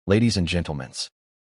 Ladies and gentlemen,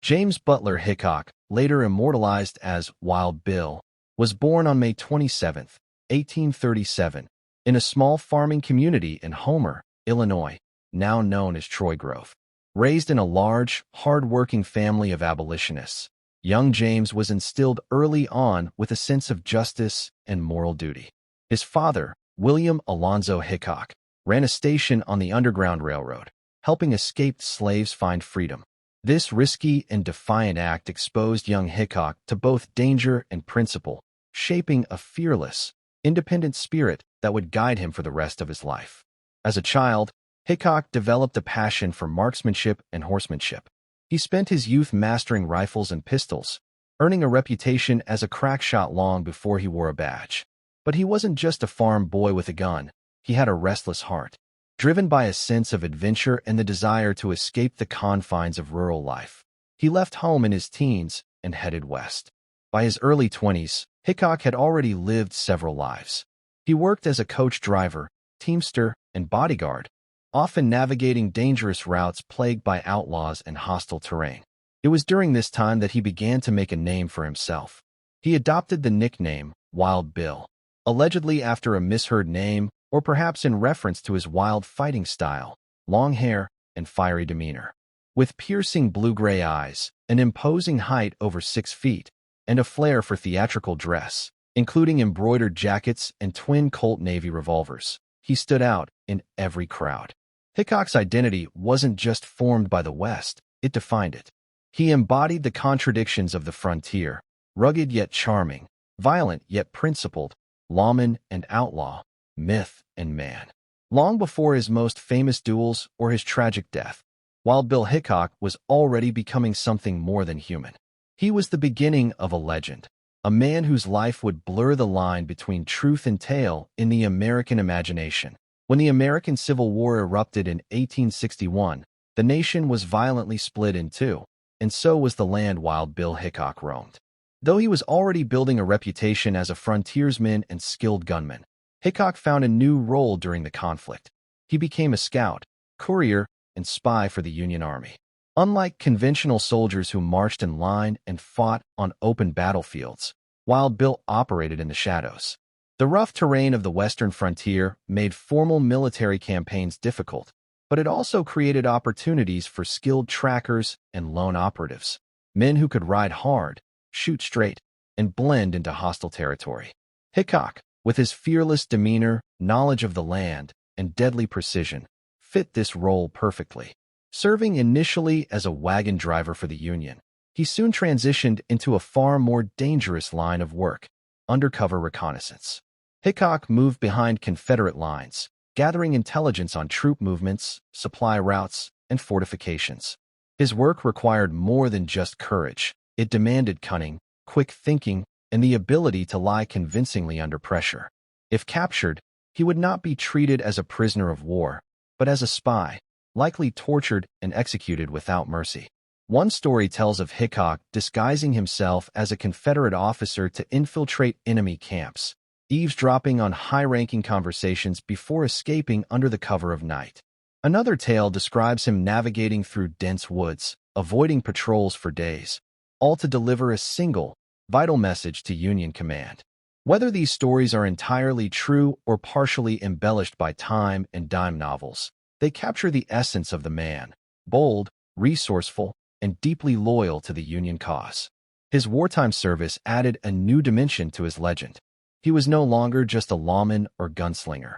James Butler Hickok, later immortalized as Wild Bill, was born on May 27, 1837, in a small farming community in Homer, Illinois, now known as Troy Grove. Raised in a large, hard-working family of abolitionists, young James was instilled early on with a sense of justice and moral duty. His father, William Alonzo Hickok, ran a station on the Underground Railroad, helping escaped slaves find freedom. This risky and defiant act exposed young Hickok to both danger and principle, shaping a fearless, independent spirit that would guide him for the rest of his life. As a child, Hickok developed a passion for marksmanship and horsemanship. He spent his youth mastering rifles and pistols, earning a reputation as a crack shot long before he wore a badge. But he wasn't just a farm boy with a gun. He had a restless heart, driven by a sense of adventure and the desire to escape the confines of rural life. He left home in his teens and headed west. By his early 20s, Hickok had already lived several lives. He worked as a coach driver, teamster, and bodyguard, often navigating dangerous routes plagued by outlaws and hostile terrain. It was during this time that he began to make a name for himself. He adopted the nickname Wild Bill, allegedly after a misheard name or perhaps in reference to his wild fighting style, long hair, and fiery demeanor. With piercing blue-gray eyes, an imposing height over 6 feet, and a flair for theatrical dress, including embroidered jackets and twin Colt Navy revolvers, he stood out in every crowd. Hickok's identity wasn't just formed by the West, it defined it. He embodied the contradictions of the frontier, rugged yet charming, violent yet principled, lawman and outlaw, myth and man. Long before his most famous duels or his tragic death, Wild Bill Hickok was already becoming something more than human. He was the beginning of a legend, a man whose life would blur the line between truth and tale in the American imagination. When the American Civil War erupted in 1861, the nation was violently split in two, and so was the land Wild Bill Hickok roamed. Though he was already building a reputation as a frontiersman and skilled gunman, Hickok found a new role during the conflict. He became a scout, courier, and spy for the Union Army. Unlike conventional soldiers who marched in line and fought on open battlefields, Wild Bill operated in the shadows. The rough terrain of the western frontier made formal military campaigns difficult, but it also created opportunities for skilled trackers and lone operatives, men who could ride hard, shoot straight, and blend into hostile territory. Hickok, with his fearless demeanor, knowledge of the land, and deadly precision, fit this role perfectly. Serving initially as a wagon driver for the Union, he soon transitioned into a far more dangerous line of work, undercover reconnaissance. Hickok moved behind Confederate lines, gathering intelligence on troop movements, supply routes, and fortifications. His work required more than just courage. It demanded cunning, quick thinking, and the ability to lie convincingly under pressure. If captured, he would not be treated as a prisoner of war, but as a spy, likely tortured and executed without mercy. One story tells of Hickok disguising himself as a Confederate officer to infiltrate enemy camps, eavesdropping on high-ranking conversations before escaping under the cover of night. Another tale describes him navigating through dense woods, avoiding patrols for days, all to deliver a single, vital message to Union command. Whether these stories are entirely true or partially embellished by time and dime novels, they capture the essence of the man, bold, resourceful, and deeply loyal to the Union cause. His wartime service added a new dimension to his legend. He was no longer just a lawman or gunslinger.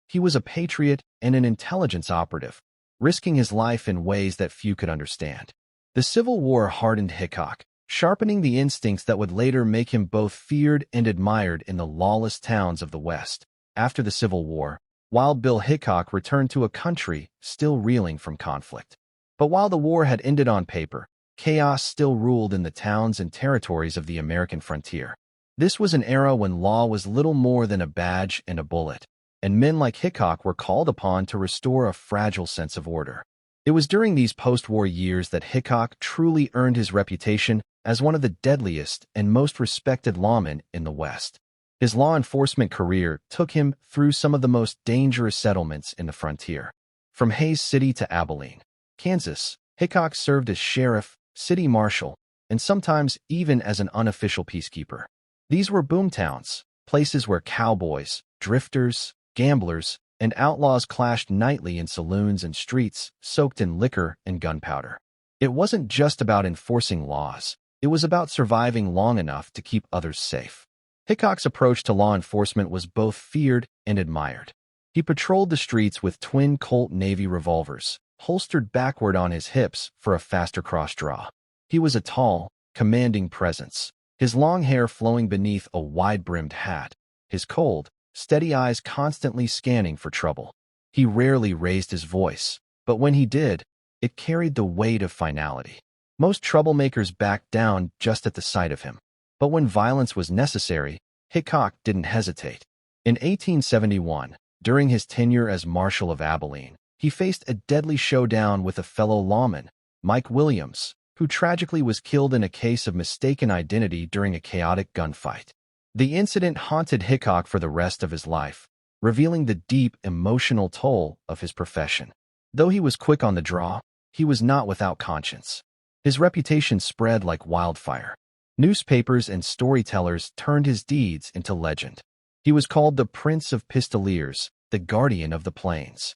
He was a patriot and an intelligence operative, risking his life in ways that few could understand. The Civil War hardened Hickok, sharpening the instincts that would later make him both feared and admired in the lawless towns of the West. After the Civil War, Wild Bill Hickok returned to a country still reeling from conflict. But while the war had ended on paper, chaos still ruled in the towns and territories of the American frontier. This was an era when law was little more than a badge and a bullet, and men like Hickok were called upon to restore a fragile sense of order. It was during these post-war years that Hickok truly earned his reputation as one of the deadliest and most respected lawmen in the West. His law enforcement career took him through some of the most dangerous settlements in the frontier. From Hays City to Abilene, Kansas, Hickok served as sheriff, city marshal, and sometimes even as an unofficial peacekeeper. These were boomtowns, places where cowboys, drifters, gamblers, and outlaws clashed nightly in saloons and streets soaked in liquor and gunpowder. It wasn't just about enforcing laws. It was about surviving long enough to keep others safe. Hickok's approach to law enforcement was both feared and admired. He patrolled the streets with twin Colt Navy revolvers, holstered backward on his hips for a faster cross-draw. He was a tall, commanding presence, his long hair flowing beneath a wide-brimmed hat, his cold, steady eyes constantly scanning for trouble. He rarely raised his voice, but when he did, it carried the weight of finality. Most troublemakers backed down just at the sight of him. But when violence was necessary, Hickok didn't hesitate. In 1871, during his tenure as Marshal of Abilene, he faced a deadly showdown with a fellow lawman, Mike Williams, who tragically was killed in a case of mistaken identity during a chaotic gunfight. The incident haunted Hickok for the rest of his life, revealing the deep emotional toll of his profession. Though he was quick on the draw, he was not without conscience. His reputation spread like wildfire. Newspapers and storytellers turned his deeds into legend. He was called the Prince of Pistoliers, the Guardian of the Plains.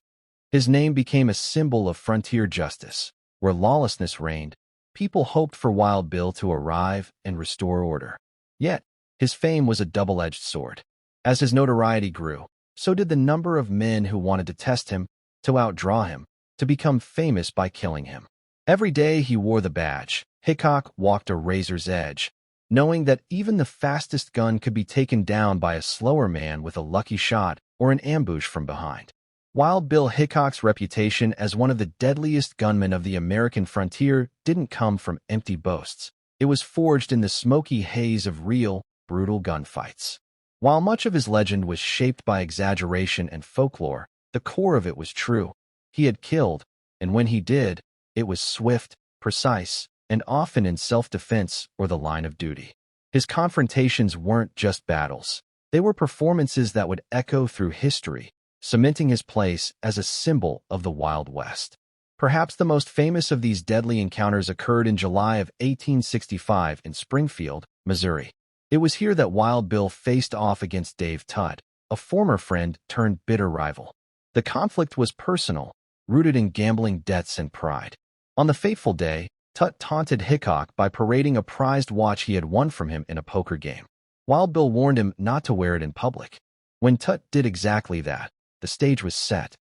His name became a symbol of frontier justice. Where lawlessness reigned, people hoped for Wild Bill to arrive and restore order. Yet, his fame was a double-edged sword. As his notoriety grew, so did the number of men who wanted to test him, to outdraw him, to become famous by killing him. Every day he wore the badge, Hickok walked a razor's edge, knowing that even the fastest gun could be taken down by a slower man with a lucky shot or an ambush from behind. Wild Bill Hickok's reputation as one of the deadliest gunmen of the American frontier didn't come from empty boasts. It was forged in the smoky haze of real, brutal gunfights. While much of his legend was shaped by exaggeration and folklore, the core of it was true. He had killed, and when he did, it was swift, precise, and often in self-defense or the line of duty. His confrontations weren't just battles. They were performances that would echo through history, cementing his place as a symbol of the Wild West. Perhaps the most famous of these deadly encounters occurred in July of 1865 in Springfield, Missouri. It was here that Wild Bill faced off against Dave Tutt, a former friend turned bitter rival. The conflict was personal, rooted in gambling debts and pride. On the fateful day, Tutt taunted Hickok by parading a prized watch he had won from him in a poker game. Wild Bill warned him not to wear it in public. When Tutt did exactly that, the stage was set.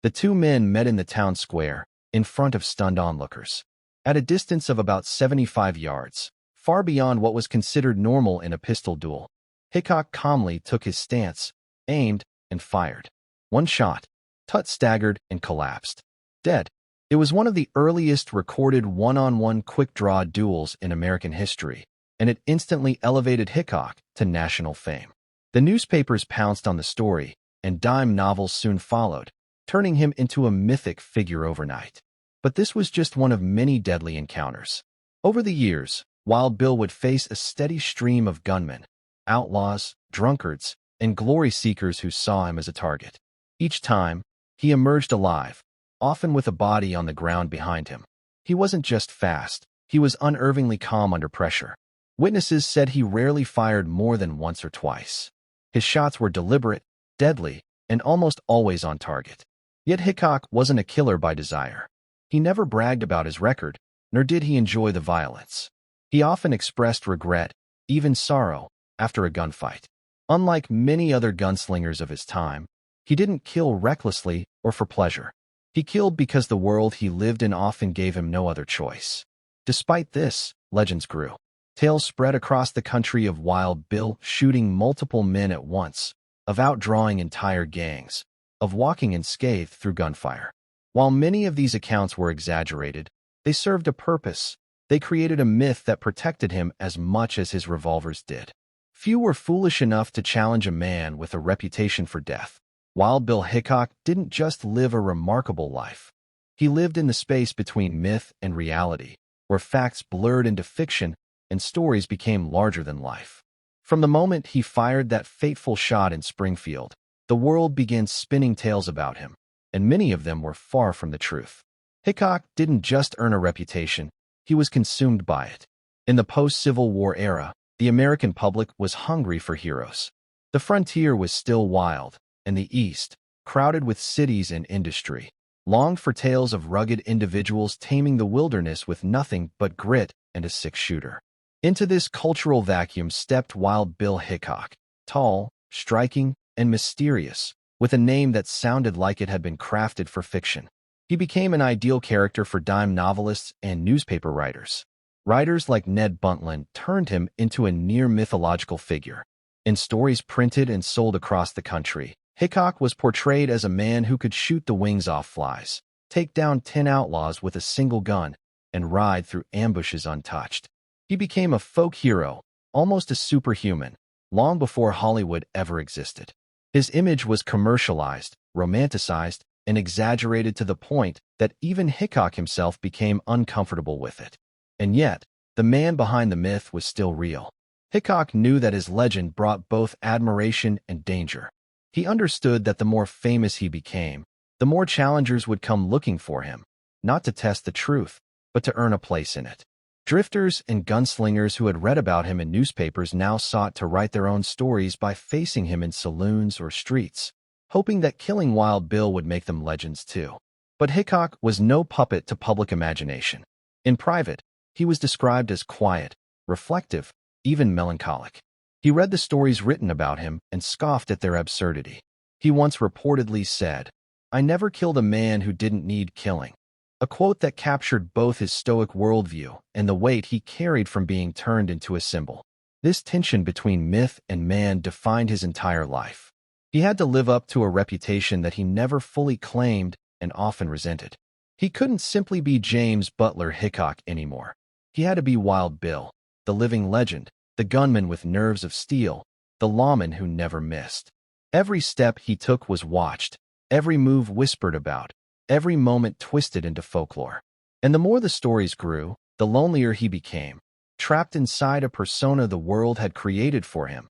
The two men met in the town square, in front of stunned onlookers. At a distance of about 75 yards, far beyond what was considered normal in a pistol duel, Hickok calmly took his stance, aimed, and fired. One shot. Tutt staggered and collapsed. Dead. It was one of the earliest recorded one-on-one quick-draw duels in American history, and it instantly elevated Hickok to national fame. The newspapers pounced on the story, and dime novels soon followed, turning him into a mythic figure overnight. But this was just one of many deadly encounters. Over the years, Wild Bill would face a steady stream of gunmen, outlaws, drunkards, and glory seekers who saw him as a target. Each time, he emerged alive, often with a body on the ground behind him. He wasn't just fast, he was unervingly calm under pressure. Witnesses said he rarely fired more than once or twice. His shots were deliberate, deadly, and almost always on target. Yet Hickok wasn't a killer by desire. He never bragged about his record, nor did he enjoy the violence. He often expressed regret, even sorrow, after a gunfight. Unlike many other gunslingers of his time, he didn't kill recklessly or for pleasure. He killed because the world he lived in often gave him no other choice. Despite this, legends grew. Tales spread across the country of Wild Bill shooting multiple men at once, of outdrawing entire gangs, of walking unscathed through gunfire. While many of these accounts were exaggerated, they served a purpose. They created a myth that protected him as much as his revolvers did. Few were foolish enough to challenge a man with a reputation for death. Wild Bill Hickok didn't just live a remarkable life. He lived in the space between myth and reality, where facts blurred into fiction and stories became larger than life. From the moment he fired that fateful shot in Springfield, the world began spinning tales about him, and many of them were far from the truth. Hickok didn't just earn a reputation, he was consumed by it. In the post-Civil War era, the American public was hungry for heroes. The frontier was still wild, and the East, crowded with cities and industry, longed for tales of rugged individuals taming the wilderness with nothing but grit and a six-shooter. Into this cultural vacuum stepped Wild Bill Hickok, tall, striking, and mysterious, with a name that sounded like it had been crafted for fiction. He became an ideal character for dime novelists and newspaper writers. Writers like Ned Buntline turned him into a near-mythological figure. In stories printed and sold across the country, Hickok was portrayed as a man who could shoot the wings off flies, take down 10 outlaws with a single gun, and ride through ambushes untouched. He became a folk hero, almost a superhuman, long before Hollywood ever existed. His image was commercialized, romanticized, and exaggerated to the point that even Hickok himself became uncomfortable with it. And yet, the man behind the myth was still real. Hickok knew that his legend brought both admiration and danger. He understood that the more famous he became, the more challengers would come looking for him, not to test the truth, but to earn a place in it. Drifters and gunslingers who had read about him in newspapers now sought to write their own stories by facing him in saloons or streets, hoping that killing Wild Bill would make them legends too. But Hickok was no puppet to public imagination. In private, he was described as quiet, reflective, even melancholic. He read the stories written about him and scoffed at their absurdity. He once reportedly said, "I never killed a man who didn't need killing," a quote that captured both his stoic worldview and the weight he carried from being turned into a symbol. This tension between myth and man defined his entire life. He had to live up to a reputation that he never fully claimed and often resented. He couldn't simply be James Butler Hickok anymore. He had to be Wild Bill, the living legend, the gunman with nerves of steel, the lawman who never missed. Every step he took was watched, every move whispered about, every moment twisted into folklore. And the more the stories grew, the lonelier he became, trapped inside a persona the world had created for him.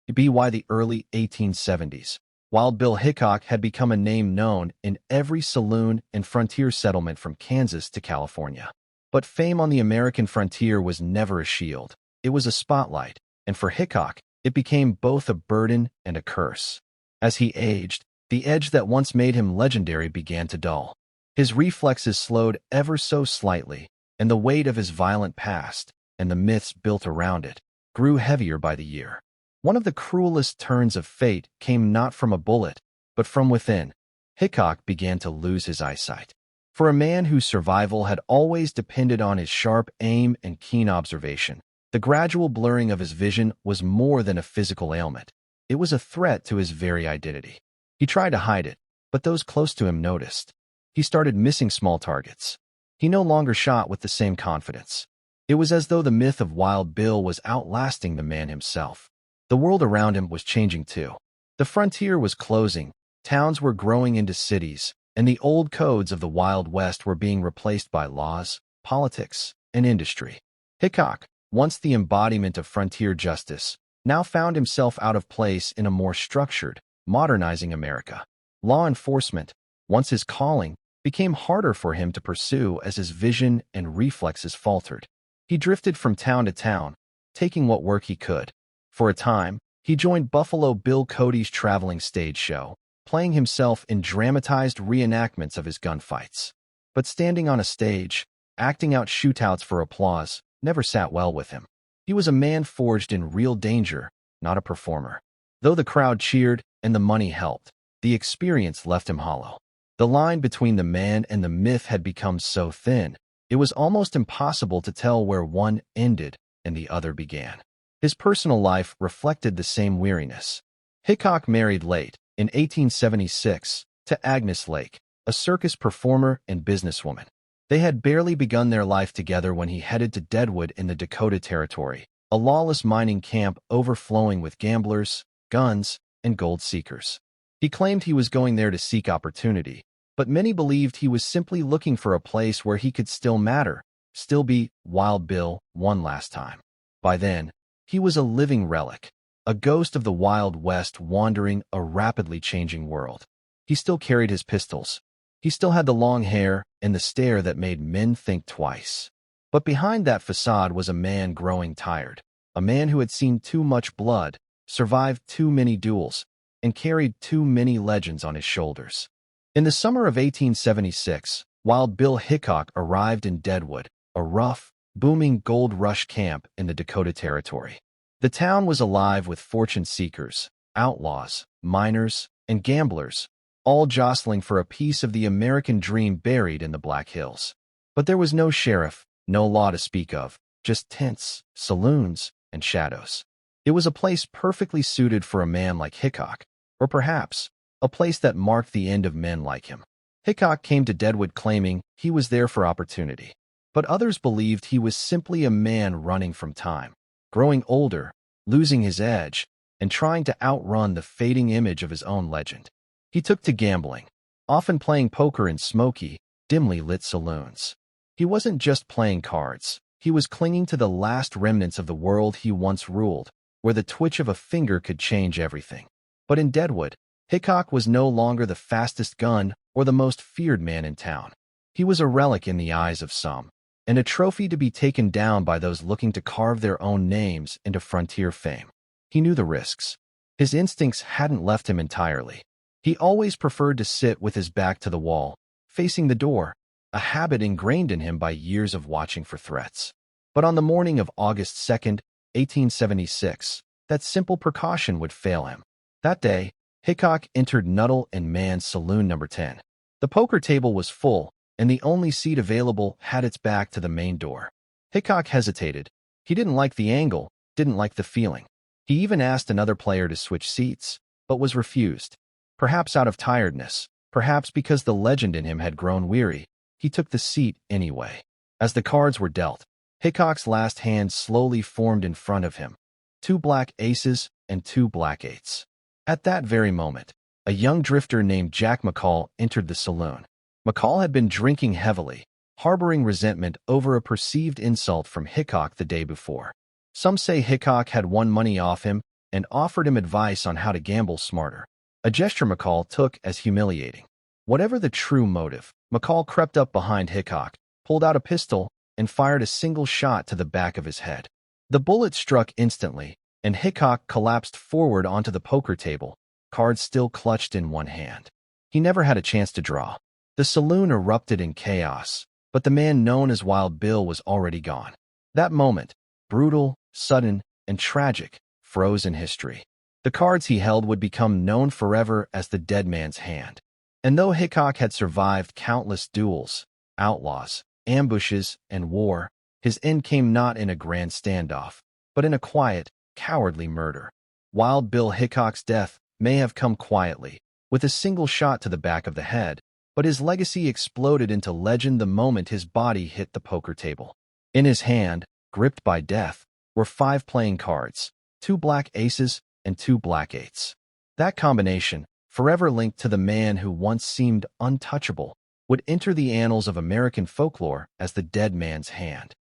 By the early 1870s, Wild Bill Hickok had become a name known in every saloon and frontier settlement from Kansas to California. But fame on the American frontier was never a shield. It was a spotlight, and for Hickok, it became both a burden and a curse. As he aged, the edge that once made him legendary began to dull. His reflexes slowed ever so slightly, and the weight of his violent past, and the myths built around it, grew heavier by the year. One of the cruelest turns of fate came not from a bullet, but from within. Hickok began to lose his eyesight. For a man whose survival had always depended on his sharp aim and keen observation, the gradual blurring of his vision was more than a physical ailment. It was a threat to his very identity. He tried to hide it, but those close to him noticed. He started missing small targets. He no longer shot with the same confidence. It was as though the myth of Wild Bill was outlasting the man himself. The world around him was changing too. The frontier was closing, towns were growing into cities, and the old codes of the Wild West were being replaced by laws, politics, and industry. Hickok, once the embodiment of frontier justice, now found himself out of place in a more structured, modernizing America. Law enforcement, once his calling, became harder for him to pursue as his vision and reflexes faltered. He drifted from town to town, taking what work he could. For a time, he joined Buffalo Bill Cody's traveling stage show, playing himself in dramatized reenactments of his gunfights. But standing on a stage, acting out shootouts for applause, never sat well with him. He was a man forged in real danger, not a performer. Though the crowd cheered and the money helped, the experience left him hollow. The line between the man and the myth had become so thin, it was almost impossible to tell where one ended and the other began. His personal life reflected the same weariness. Hickok married late, in 1876, to Agnes Lake, a circus performer and businesswoman. They had barely begun their life together when he headed to Deadwood in the Dakota Territory, a lawless mining camp overflowing with gamblers, guns, and gold seekers. He claimed he was going there to seek opportunity, but many believed he was simply looking for a place where he could still matter, still be Wild Bill one last time. By then, he was a living relic, a ghost of the Wild West wandering a rapidly changing world. He still carried his pistols, He still had the long hair and the stare that made men think twice. But behind that facade was a man growing tired, a man who had seen too much blood, survived too many duels, and carried too many legends on his shoulders. In the summer of 1876, Wild Bill Hickok arrived in Deadwood, a rough, booming gold rush camp in the Dakota Territory. The town was alive with fortune seekers, outlaws, miners, and gamblers, all jostling for a piece of the American dream buried in the Black Hills. But there was no sheriff, no law to speak of, just tents, saloons, and shadows. It was a place perfectly suited for a man like Hickok, or perhaps a place that marked the end of men like him. Hickok came to Deadwood claiming he was there for opportunity, but others believed he was simply a man running from time, growing older, losing his edge, and trying to outrun the fading image of his own legend. He took to gambling, often playing poker in smoky, dimly lit saloons. He wasn't just playing cards. He was clinging to the last remnants of the world he once ruled, where the twitch of a finger could change everything. But in Deadwood, Hickok was no longer the fastest gun or the most feared man in town. He was a relic in the eyes of some, and a trophy to be taken down by those looking to carve their own names into frontier fame. He knew the risks. His instincts hadn't left him entirely. He always preferred to sit with his back to the wall, facing the door, a habit ingrained in him by years of watching for threats. But on the morning of August 2nd, 1876, that simple precaution would fail him. That day, Hickok entered Nuttall and Mann's Saloon No. 10. The poker table was full, and the only seat available had its back to the main door. Hickok hesitated. He didn't like the angle, didn't like the feeling. He even asked another player to switch seats, but was refused. Perhaps out of tiredness, perhaps because the legend in him had grown weary, he took the seat anyway. As the cards were dealt, Hickok's last hand slowly formed in front of him. 2 black aces and 2 black eights. At that very moment, a young drifter named Jack McCall entered the saloon. McCall had been drinking heavily, harboring resentment over a perceived insult from Hickok the day before. Some say Hickok had won money off him and offered him advice on how to gamble smarter, a gesture McCall took as humiliating. Whatever the true motive, McCall crept up behind Hickok, pulled out a pistol, and fired a single shot to the back of his head. The bullet struck instantly, and Hickok collapsed forward onto the poker table, cards still clutched in one hand. He never had a chance to draw. The saloon erupted in chaos, but the man known as Wild Bill was already gone. That moment, brutal, sudden, and tragic, froze in history. The cards he held would become known forever as the dead man's hand. And though Hickok had survived countless duels, outlaws, ambushes, and war, his end came not in a grand standoff, but in a quiet, cowardly murder. Wild Bill Hickok's death may have come quietly, with a single shot to the back of the head, but his legacy exploded into legend the moment his body hit the poker table. In his hand, gripped by death, were 5 playing cards, 2 black aces, and 2 black eights. That combination, forever linked to the man who once seemed untouchable, would enter the annals of American folklore as the dead man's hand.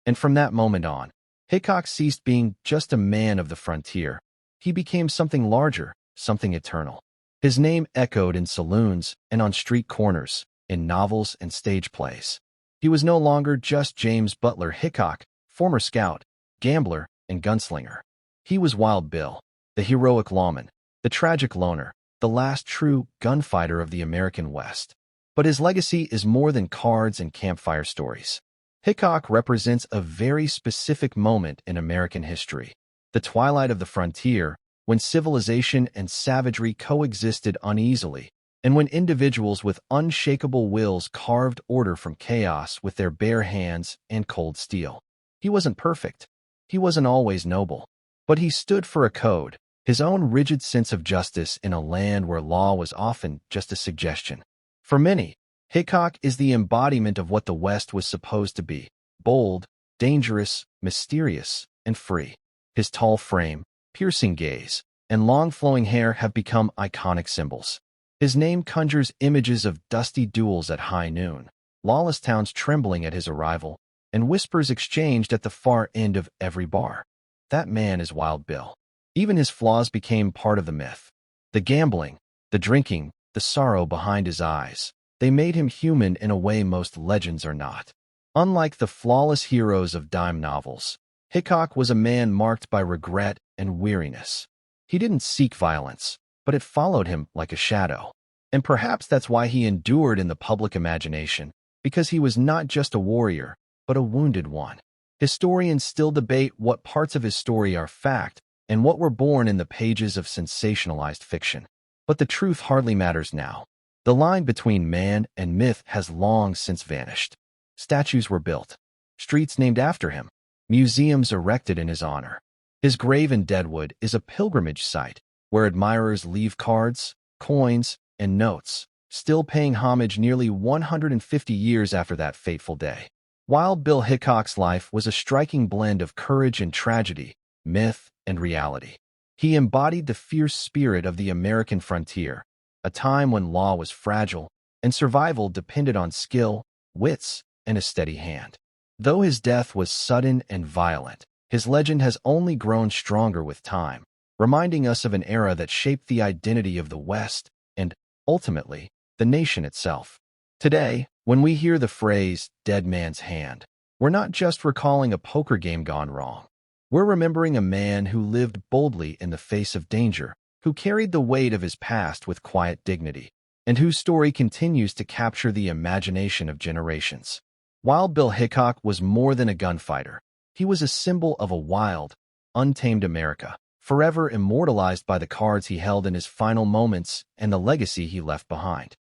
And from that moment on, Hickok ceased being just a man of the frontier. He became something larger, something eternal. His name echoed in saloons and on street corners, in novels and stage plays. He was no longer just James Butler Hickok, former scout, gambler, and gunslinger. He was Wild Bill, the heroic lawman, the tragic loner, the last true gunfighter of the American West. But his legacy is more than cards and campfire stories. Hickok represents a very specific moment in American history, the twilight of the frontier, when civilization and savagery coexisted uneasily, and when individuals with unshakable wills carved order from chaos with their bare hands and cold steel. He wasn't perfect. He wasn't always noble. But he stood for a code, his own rigid sense of justice in a land where law was often just a suggestion. For many, Hickok is the embodiment of what the West was supposed to be: bold, dangerous, mysterious, and free. His tall frame, piercing gaze, and long flowing hair have become iconic symbols. His name conjures images of dusty duels at high noon, lawless towns trembling at his arrival, and whispers exchanged at the far end of every bar. That man is Wild Bill. Even his flaws became part of the myth. The gambling, the drinking, the sorrow behind his eyes. They made him human in a way most legends are not. Unlike the flawless heroes of dime novels, Hickok was a man marked by regret and weariness. He didn't seek violence, but it followed him like a shadow. And perhaps that's why he endured in the public imagination, because he was not just a warrior, but a wounded one. Historians still debate what parts of his story are fact and what were born in the pages of sensationalized fiction. But the truth hardly matters now. The line between man and myth has long since vanished. Statues were built, streets named after him, museums erected in his honor. His grave in Deadwood is a pilgrimage site where admirers leave cards, coins, and notes, still paying homage nearly 150 years after that fateful day. Wild Bill Hickok's life was a striking blend of courage and tragedy, myth and reality. He embodied the fierce spirit of the American frontier, a time when law was fragile and survival depended on skill, wits, and a steady hand. Though his death was sudden and violent, his legend has only grown stronger with time, reminding us of an era that shaped the identity of the West and, ultimately, the nation itself. Today, when we hear the phrase, "dead man's hand," we're not just recalling a poker game gone wrong. We're remembering a man who lived boldly in the face of danger, who carried the weight of his past with quiet dignity, and whose story continues to capture the imagination of generations. Wild Bill Hickok was more than a gunfighter. He was a symbol of a wild, untamed America, forever immortalized by the cards he held in his final moments and the legacy he left behind.